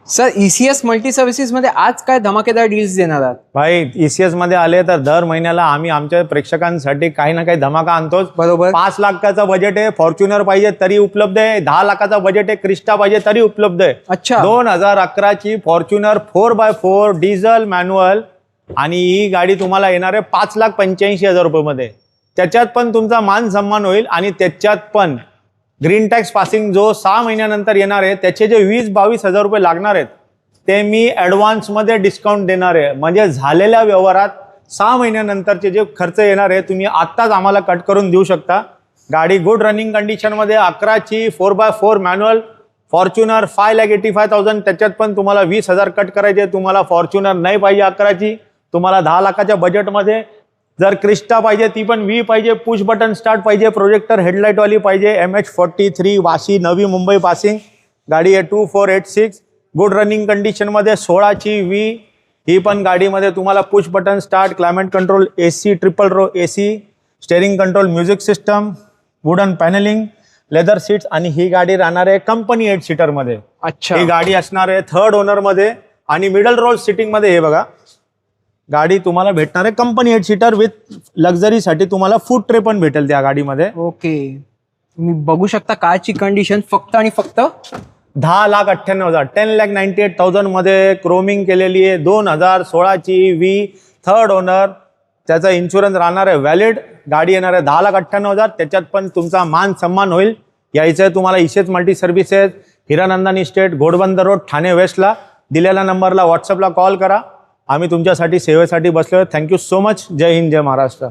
Sir ECS multi services मध्ये आज काय धमाकेदार डील्स देणार आहात? भाई ECS मध्ये आले तर दर महिन्याला आम्ही आमच्या प्रेक्षकांसाठी काही ना काही धमाका आणतोच. बरोबर. 5 लाखाचा बजेट आहे, फॉर्च्युनर पाहिजे तरी उपलब्ध आहे. 10 लाखाचा बजेट आहे, क्रिस्टा पाहिजे तरी उपलब्ध आहे. अच्छा. 2011 ची फॉर्च्युनर 4x4 डिझेल मॅन्युअल आणि ही गाडी तुम्हाला येणार आहे 5,85,000 रुपये मध्ये. त्याच्यात पण तुमचा मान सन्मान होईल आणि त्याच्यात पण ग्रीन टॅक्स पासिंग जो 6 महिन्यानंतर येणार आहे त्याचे जे 20-22 हजार रुपये लागणार आहेत ते मी ॲडव्हान्समध्ये डिस्काउंट देणार आहे. म्हणजे झालेल्या व्यवहारात 6 महिन्यानंतरचे जे खर्च येणार आहे तुम्ही आत्ताच आम्हाला कट करून देऊ शकता. गाडी गुड रनिंग कंडिशनमध्ये 11 ची 4x4 मॅन्युअल फॉर्च्युनर 5,85,000. त्याच्यात पण तुम्हाला 20,000 कट करायचे. तुम्हाला फॉर्च्युनर नाही पाहिजे 11 ची, तुम्हाला 10 लाखाच्या बजेटमध्ये जर क्रिस्टा पाहिजे ती पण V पाहिजे, पुश बटन स्टार्ट पाहिजे, प्रोजेक्टर हेडलाईटवाली पाहिजे, MH43 वाशी नवी मुंबई पासिंग. गाडी आहे 2486 गुड रनिंग कंडिशनमध्ये 16 ची V. ही पण गाडीमध्ये तुम्हाला push button start, climate control, AC triple row AC, steering control, music system, wooden panelling, leather seats आणि ही गाडी राहणार आहे कंपनी 8 सीटरमध्ये. अच्छा. ही गाडी असणार आहे 3rd ओनरमध्ये आणि मिडल रोल सिटिंगमध्ये. हे बघा गाडी तुम्हाला भेटणार आहे कंपनी 8 सीटर विथ लक्झरीसाठी तुम्हाला फूड ट्रे पण भेटेल त्या गाडीमध्ये. ओके, तुम्ही बघू शकता कारची कंडिशन फक्त आणि फक्त 10,98,000 10,98,000 मध्ये क्रोमिंग केलेली आहे. 2016 ची V 3rd ओनर. त्याचा इन्शुरन्स राहणार आहे व्हॅलिड. गाडी येणार आहे 10,98,000. त्याच्यात पण तुमचा मान सन्मान होईल. यायचं आहे तुम्हाला ECS multi services, Hiranandani estate, Ghodbunder road, Thane वेस्टला. दिलेल्या नंबरला व्हॉट्सअपला कॉल करा. आम्ही तुमच्यासाठी सेवेसाठी बसलो. Thank you so much. जय हिंद, जय महाराष्ट्र.